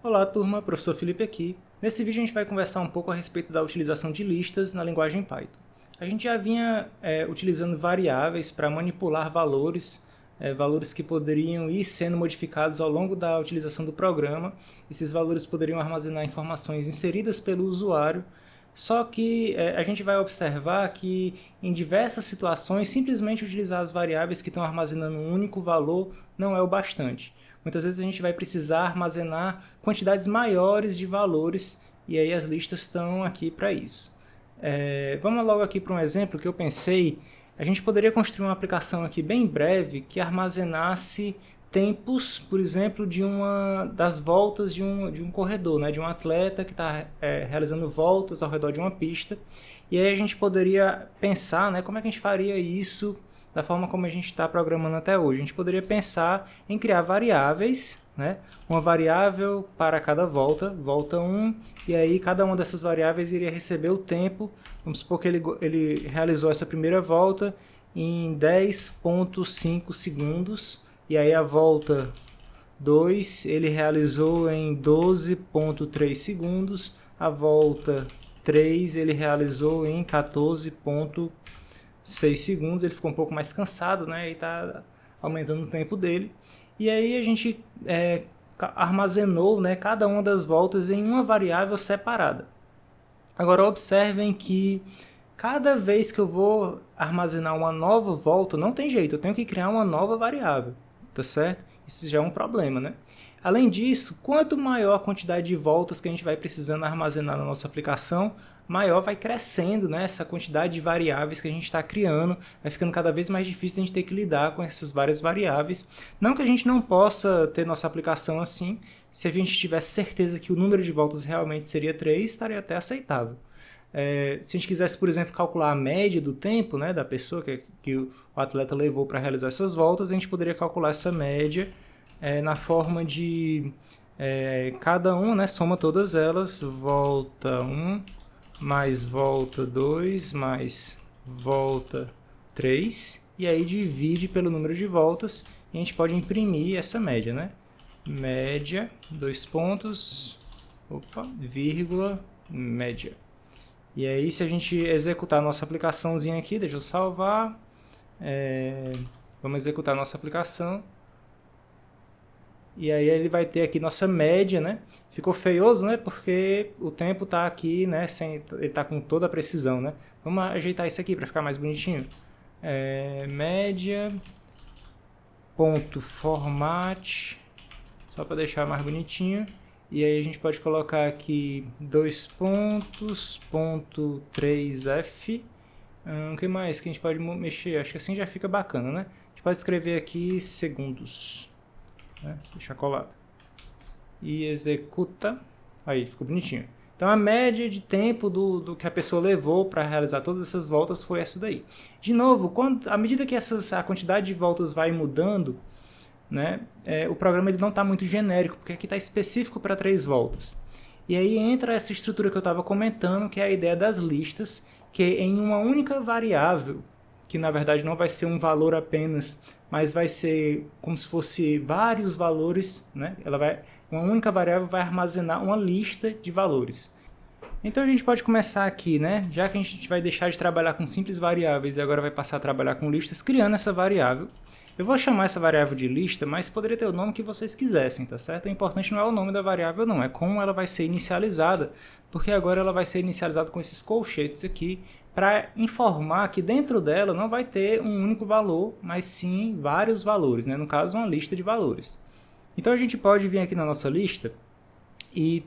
Olá turma, professor Felipe aqui. Nesse vídeo a gente vai conversar um pouco a respeito da utilização de listas na linguagem Python. A gente já vinha utilizando variáveis para manipular valores, valores que poderiam ir sendo modificados ao longo da utilização do programa. Esses valores poderiam armazenar informações inseridas pelo usuário, só que a gente vai observar que em diversas situações simplesmente utilizar as variáveis que estão armazenando um único valor não é o bastante. Muitas vezes a gente vai precisar armazenar quantidades maiores de valores e aí as listas estão aqui para isso. Vamos logo aqui para um exemplo que eu pensei. A gente poderia construir uma aplicação aqui bem breve que armazenasse tempos, por exemplo, das voltas de um corredor, né? De um atleta que está realizando voltas ao redor de uma pista. E aí a gente poderia pensar, né, como é que a gente faria isso da forma como a gente está programando até hoje. A gente poderia pensar em criar variáveis, né? Uma variável para cada volta, volta 1, e aí cada uma dessas variáveis iria receber o tempo. Vamos supor que ele realizou essa primeira volta em 10,5 segundos, e aí a volta 2 ele realizou em 12,3 segundos, a volta 3 ele realizou em 14,6 segundos, ele ficou um pouco mais cansado, né, e está aumentando o tempo dele. E aí a gente armazenou, né, cada uma das voltas em uma variável separada. Agora observem que cada vez que eu vou armazenar uma nova volta, não tem jeito, eu tenho que criar uma nova variável, tá certo? Isso já é um problema, né? Além disso, quanto maior a quantidade de voltas que a gente vai precisando armazenar na nossa aplicação, maior vai crescendo, né, essa quantidade de variáveis que a gente está criando, vai ficando cada vez mais difícil de a gente ter que lidar com essas várias variáveis. Não que a gente não possa ter nossa aplicação assim, se a gente tivesse certeza que o número de voltas realmente seria 3, estaria até aceitável. Se a gente quisesse, por exemplo, calcular a média do tempo, né, da pessoa que o atleta levou para realizar essas voltas, a gente poderia calcular essa média na forma de cada um, né, soma todas elas, volta 1 mais volta 2 mais volta 3, e aí divide pelo número de voltas e a gente pode imprimir essa média, né? Média, 2 pontos, vírgula, média. E aí se a gente executar a nossa aplicaçãozinha aqui, deixa eu salvar, vamos executar a nossa aplicação. E aí ele vai ter aqui nossa média, né? Ficou feioso, né? Porque o tempo está aqui, né? Ele está com toda a precisão, né? Vamos ajeitar isso aqui para ficar mais bonitinho. Média, ponto format, só para deixar mais bonitinho. E aí a gente pode colocar aqui 2 pontos, ponto 3F. O que mais que a gente pode mexer? Acho que assim já fica bacana, né? A gente pode escrever aqui segundos. Deixa colado e executa. Aí ficou bonitinho. Então a média de tempo do que a pessoa levou para realizar todas essas voltas foi essa daí. De novo, à medida que a quantidade de voltas vai mudando, né, o programa ele não está muito genérico, porque aqui está específico para 3 voltas. E aí entra essa estrutura que eu estava comentando, que é a ideia das listas, que em uma única variável, que na verdade não vai ser um valor apenas, mas vai ser como se fosse vários valores, né? Uma única variável vai armazenar uma lista de valores. Então a gente pode começar aqui, né? Já que a gente vai deixar de trabalhar com simples variáveis e agora vai passar a trabalhar com listas, criando essa variável. Eu vou chamar essa variável de lista, mas poderia ter o nome que vocês quisessem, tá certo? O importante não é o nome da variável, não, é como ela vai ser inicializada, porque agora ela vai ser inicializada com esses colchetes aqui, para informar que dentro dela não vai ter um único valor, mas sim vários valores, né? No caso, uma lista de valores. Então a gente pode vir aqui na nossa lista e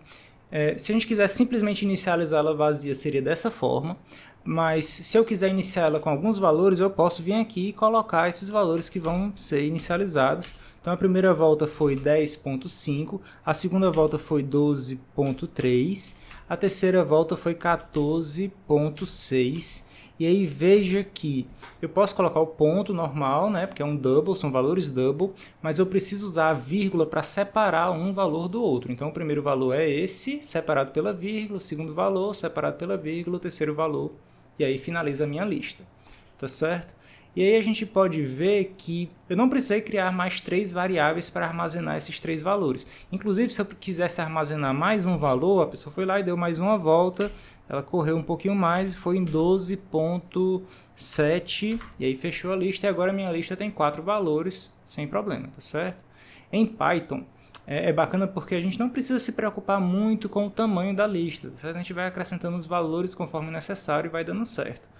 se a gente quiser simplesmente inicializá-la vazia, seria dessa forma, mas se eu quiser iniciá-la com alguns valores, eu posso vir aqui e colocar esses valores que vão ser inicializados. Então a primeira volta foi 10,5, a segunda volta foi 12,3, a terceira volta foi 14,6. E aí veja que eu posso colocar o ponto normal, né, porque é um double, são valores double, mas eu preciso usar a vírgula para separar um valor do outro. Então o primeiro valor é esse, separado pela vírgula, o segundo valor separado pela vírgula, o terceiro valor, e aí finaliza a minha lista, tá certo? E aí a gente pode ver que eu não precisei criar mais 3 variáveis para armazenar esses 3 valores. Inclusive, se eu quisesse armazenar mais um valor, a pessoa foi lá e deu mais uma volta, ela correu um pouquinho mais e foi em 12.7, e aí fechou a lista, e agora a minha lista tem 4 valores, sem problema, tá certo? Em Python, é bacana porque a gente não precisa se preocupar muito com o tamanho da lista, tá certo? A gente vai acrescentando os valores conforme necessário e vai dando certo.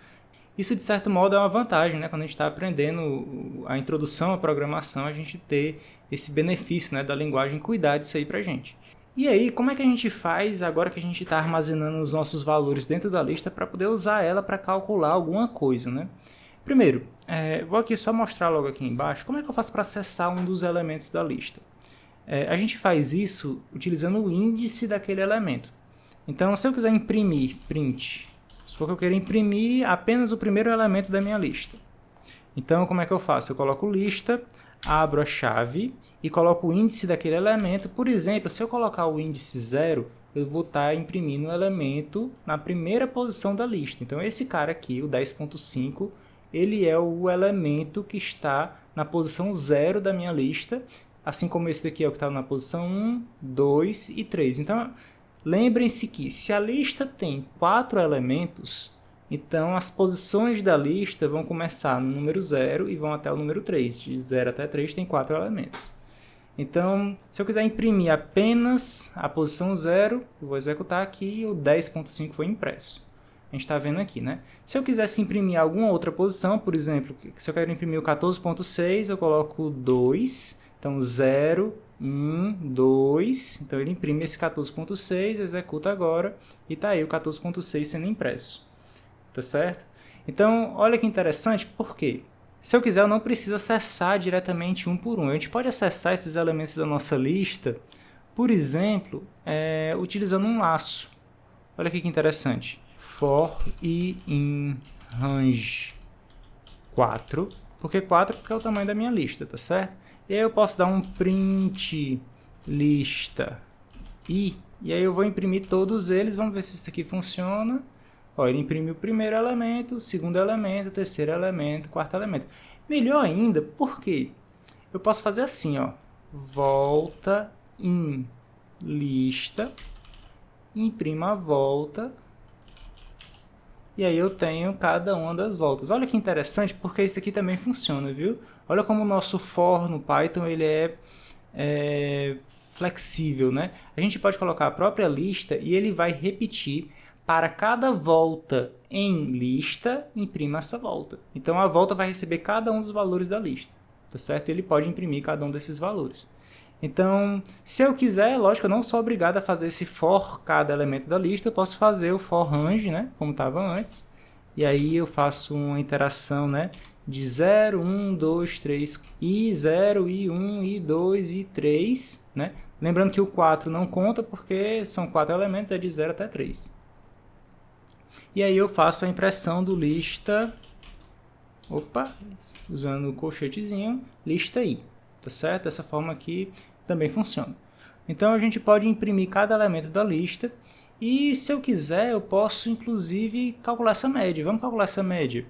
Isso, de certo modo, é uma vantagem, né? Quando a gente está aprendendo a introdução à programação, a gente ter esse benefício, né, da linguagem cuidar disso aí para a gente. E aí, como é que a gente faz agora que a gente está armazenando os nossos valores dentro da lista para poder usar ela para calcular alguma coisa, né? Primeiro, vou aqui só mostrar logo aqui embaixo como é que eu faço para acessar um dos elementos da lista. A gente faz isso utilizando o índice daquele elemento. Então, se eu quiser imprimir print, porque eu quero imprimir apenas o primeiro elemento da minha lista. Então, como é que eu faço? Eu coloco lista, abro a chave e coloco o índice daquele elemento. Por exemplo, se eu colocar o índice 0, eu vou estar imprimindo o elemento na primeira posição da lista. Então, esse cara aqui, o 10.5, ele é o elemento que está na posição 0 da minha lista, assim como esse daqui é o que está na posição 1, 2 e 3. Então, lembrem-se que se a lista tem 4 elementos, então as posições da lista vão começar no número 0 e vão até o número 3. De 0 até 3 tem 4 elementos. Então, se eu quiser imprimir apenas a posição 0, eu vou executar aqui e o 10.5 foi impresso. A gente está vendo aqui, né? Se eu quisesse imprimir alguma outra posição, por exemplo, se eu quero imprimir o 14.6, eu coloco 2, então 0, 1, 2, então ele imprime esse 14.6, executa agora, e está aí o 14.6 sendo impresso, tá certo? Então, olha que interessante, por quê? Se eu quiser, eu não preciso acessar diretamente um por um, a gente pode acessar esses elementos da nossa lista, por exemplo, utilizando um laço. Olha que interessante, for i in range 4, por que 4? Porque é o tamanho da minha lista, tá certo? E aí eu posso dar um print lista e aí eu vou imprimir todos eles, vamos ver se isso aqui funciona. Ó, ele imprime o primeiro elemento, o segundo elemento, o terceiro elemento, o quarto elemento. Melhor ainda, por quê? Eu posso fazer assim, ó, volta em lista, imprima a volta, e aí eu tenho cada uma das voltas. Olha que interessante, porque isso aqui também funciona, viu? Olha como o nosso for no Python ele é flexível, né? A gente pode colocar a própria lista e ele vai repetir para cada volta em lista, imprima essa volta. Então a volta vai receber cada um dos valores da lista, tá certo? Ele pode imprimir cada um desses valores. Então, se eu quiser, lógico, eu não sou obrigado a fazer esse for cada elemento da lista, eu posso fazer o for range, né, como estava antes, e aí eu faço uma interação, né, de 0, 1, 2, 3, e 0, e 1, e 2, e 3, né, lembrando que o 4 não conta porque são 4 elementos, é de 0 até 3. E aí eu faço a impressão do lista, usando o colchetezinho, lista i, tá certo? Dessa forma aqui também funciona. Então a gente pode imprimir cada elemento da lista e se eu quiser eu posso inclusive calcular essa média. Vamos calcular essa média.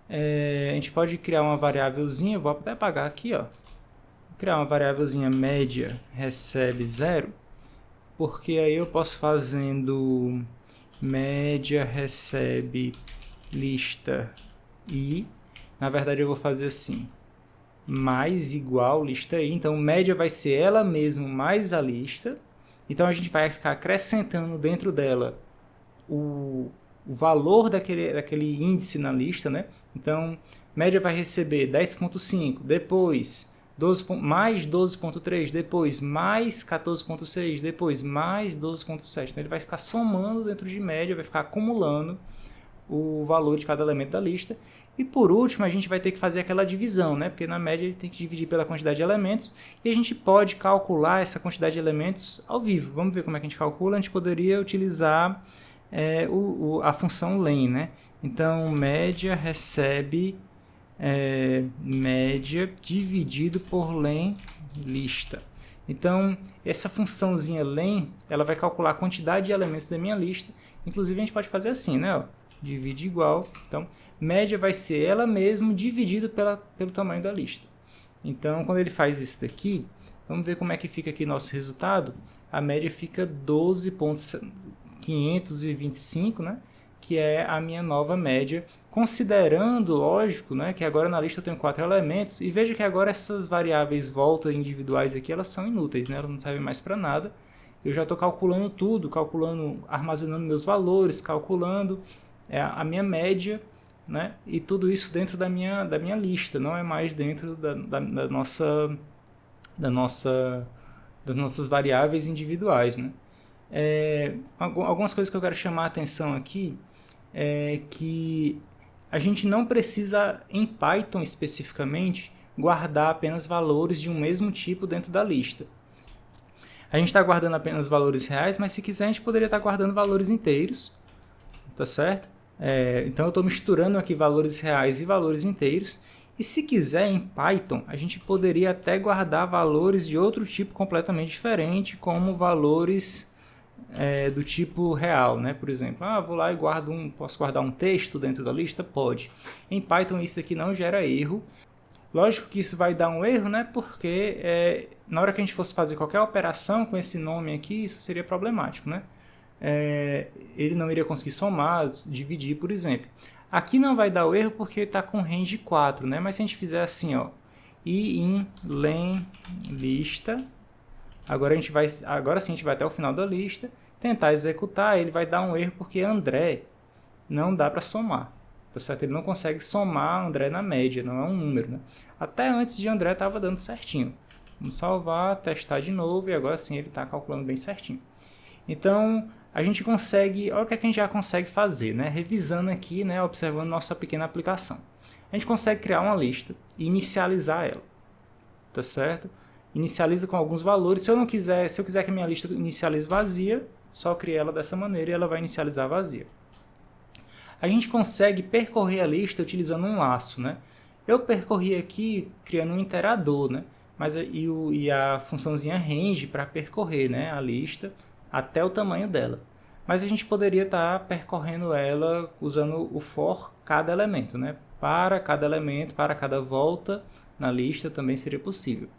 A gente pode criar uma variávelzinha, vou até apagar aqui, ó. Vou criar uma variávelzinha média recebe 0, porque aí eu posso fazendo média recebe lista i. Na verdade eu vou fazer assim, mais igual lista i, então média vai ser ela mesma mais a lista, então a gente vai ficar acrescentando dentro dela o valor daquele índice na lista, né? Então média vai receber 10.5, depois 12, mais 12.3, depois mais 14.6, depois mais 12.7, então ele vai ficar somando dentro de média, vai ficar acumulando o valor de cada elemento da lista. E por último, a gente vai ter que fazer aquela divisão, né? Porque na média ele tem que dividir pela quantidade de elementos e a gente pode calcular essa quantidade de elementos ao vivo. Vamos ver como é que a gente calcula. A gente poderia utilizar a função len, né? Então, média recebe média dividido por len lista. Então, essa funçãozinha len, ela vai calcular a quantidade de elementos da minha lista. Inclusive, a gente pode fazer assim, né? Ó, divide igual. Então, média vai ser ela mesma dividido pelo tamanho da lista. Então, quando ele faz isso daqui, vamos ver como é que fica aqui nosso resultado. A média fica 12.525, né? Que é a minha nova média, considerando, lógico, né, que agora na lista eu tenho 4 elementos, e veja que agora essas variáveis volta individuais aqui, elas são inúteis, né? Elas não servem mais para nada. Eu já estou calculando tudo, armazenando meus valores, calculando a minha média, né? E tudo isso dentro da minha lista, não é mais dentro das nossas variáveis individuais, né? Algumas coisas que eu quero chamar a atenção aqui é que a gente não precisa, em Python especificamente, guardar apenas valores de um mesmo tipo dentro da lista. A gente está guardando apenas valores reais, mas se quiser a gente poderia estar guardando valores inteiros, tá certo? Então eu estou misturando aqui valores reais e valores inteiros, e se quiser em Python a gente poderia até guardar valores de outro tipo completamente diferente, como valores do tipo real, né? Por exemplo, vou lá e posso guardar um texto dentro da lista? Pode. Em Python isso aqui não gera erro. Lógico que isso vai dar um erro, né? Porque na hora que a gente fosse fazer qualquer operação com esse nome aqui, isso seria problemático, né? Ele não iria conseguir somar, dividir, por exemplo. Aqui não vai dar o erro porque está com range 4, né? Mas se a gente fizer assim, ó, e in len lista, agora sim a gente vai até o final da lista, tentar executar, ele vai dar um erro porque André não dá para somar, tá certo? Ele não consegue somar André na média, não é um número, né? Até antes de André estava dando certinho. Vamos salvar, testar de novo e agora sim ele está calculando bem certinho. Então, a gente consegue, olha o que a gente já consegue fazer, né? Revisando aqui, né? Observando nossa pequena aplicação. A gente consegue criar uma lista e inicializar ela, tá certo? Inicializa com alguns valores. Se eu quiser que a minha lista inicialize vazia, só criar ela dessa maneira e ela vai inicializar vazia. A gente consegue percorrer a lista utilizando um laço, né? Eu percorri aqui criando um iterador, né? E a funçãozinha range para percorrer, né, a lista até o tamanho dela. Mas a gente poderia estar percorrendo ela usando o for cada elemento, né? Para cada elemento, para cada volta na lista também seria possível.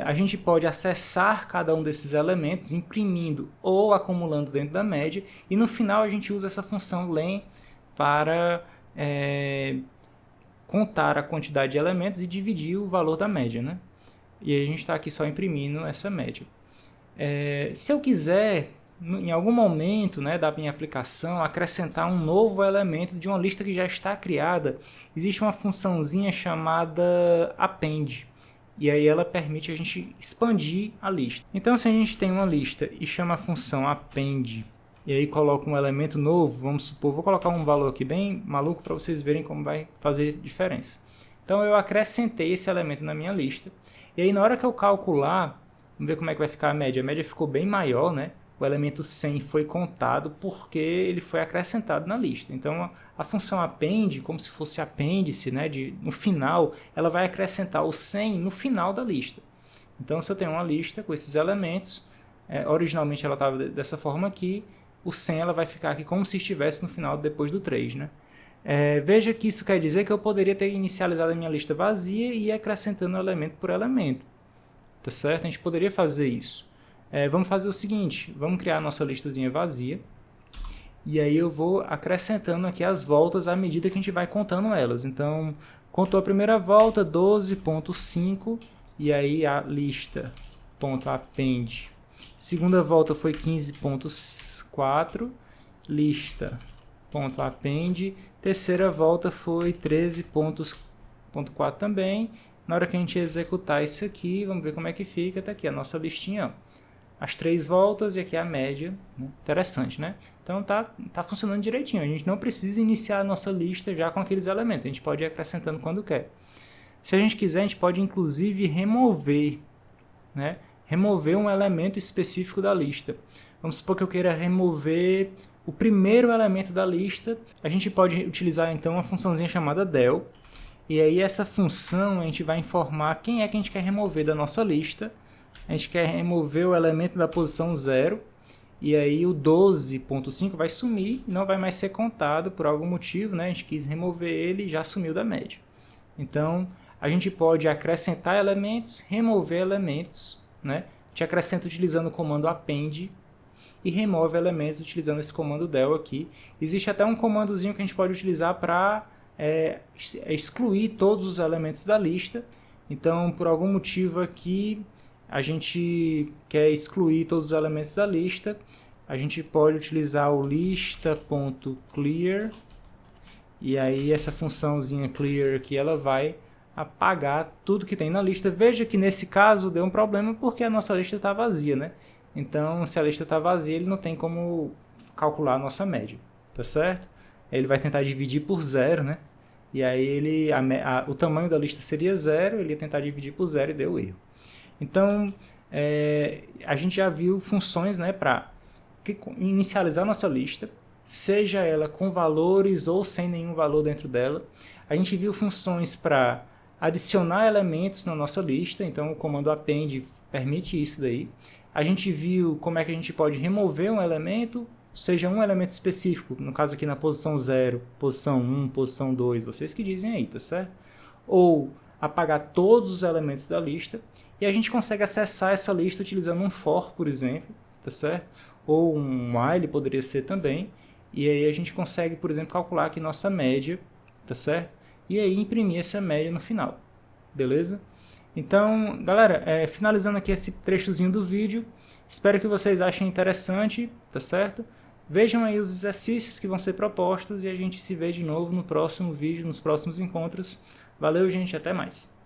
A gente pode acessar cada um desses elementos imprimindo ou acumulando dentro da média, e no final a gente usa essa função len para contar a quantidade de elementos e dividir o valor da média, né? E aí a gente está aqui só imprimindo essa média. Se eu quiser, em algum momento, né, da minha aplicação, acrescentar um novo elemento de uma lista que já está criada, existe uma funçãozinha chamada append. E aí ela permite a gente expandir a lista. Então, se a gente tem uma lista e chama a função append, e aí coloca um elemento novo, vamos supor, vou colocar um valor aqui bem maluco para vocês verem como vai fazer diferença. Então, eu acrescentei esse elemento na minha lista, e aí na hora que eu calcular, vamos ver como é que vai ficar a média. A média ficou bem maior, né? O elemento 100 foi contado porque ele foi acrescentado na lista. Então, a função append, como se fosse apêndice, né, no final, ela vai acrescentar o 100 no final da lista. Então, se eu tenho uma lista com esses elementos, originalmente ela estava dessa forma aqui, o 100 ela vai ficar aqui como se estivesse no final depois do 3, né? Veja que isso quer dizer que eu poderia ter inicializado a minha lista vazia e ir acrescentando elemento por elemento. Tá certo? A gente poderia fazer isso. Vamos fazer o seguinte, vamos criar a nossa listazinha vazia, e aí eu vou acrescentando aqui as voltas à medida que a gente vai contando elas. Então, contou a primeira volta, 12.5, e aí a lista.append. Segunda volta foi 15.4, lista.append. Terceira volta foi 13.4 também. Na hora que a gente executar isso aqui, vamos ver como é que fica. Tá aqui a nossa listinha, ó. As 3 voltas e aqui a média, né? Interessante, né? Então tá funcionando direitinho. A gente não precisa iniciar a nossa lista já com aqueles elementos. A gente pode ir acrescentando quando quer. Se a gente quiser, a gente pode inclusive remover, né? Remover um elemento específico da lista. Vamos supor que eu queira remover o primeiro elemento da lista. A gente pode utilizar então uma funçãozinha chamada del. E aí essa função a gente vai informar quem é que a gente quer remover da nossa lista. A gente quer remover o elemento da posição 0. e aí o 12.5 vai sumir, não vai mais ser contado por algum motivo, né? A gente quis remover ele e já sumiu da média. Então, a gente pode acrescentar elementos, remover elementos, né? A gente acrescenta utilizando o comando append e remove elementos utilizando esse comando del aqui. Existe até um comandozinho que a gente pode utilizar para excluir todos os elementos da lista. Então, por algum motivo aqui, a gente quer excluir todos os elementos da lista, a gente pode utilizar o lista.clear, e aí essa funçãozinha clear aqui, ela vai apagar tudo que tem na lista. Veja que nesse caso deu um problema porque a nossa lista está vazia, né? Então, se a lista está vazia, ele não tem como calcular a nossa média, tá certo? Ele vai tentar dividir por 0, né? E aí o tamanho da lista seria 0, ele ia tentar dividir por 0 e deu erro. Então, a gente já viu funções, né, para inicializar nossa lista, seja ela com valores ou sem nenhum valor dentro dela. A gente viu funções para adicionar elementos na nossa lista, então o comando append permite isso daí. A gente viu como é que a gente pode remover um elemento, seja um elemento específico, no caso aqui na posição 0, posição 1, posição 2, vocês que dizem aí, tá certo? Ou apagar todos os elementos da lista, e a gente consegue acessar essa lista utilizando um for, por exemplo, tá certo? Ou um while poderia ser também, e aí a gente consegue, por exemplo, calcular aqui nossa média, tá certo? E aí imprimir essa média no final, beleza? Então, galera, finalizando aqui esse trechozinho do vídeo, espero que vocês achem interessante, tá certo? Vejam aí os exercícios que vão ser propostos e a gente se vê de novo no próximo vídeo, nos próximos encontros. Valeu, gente, até mais!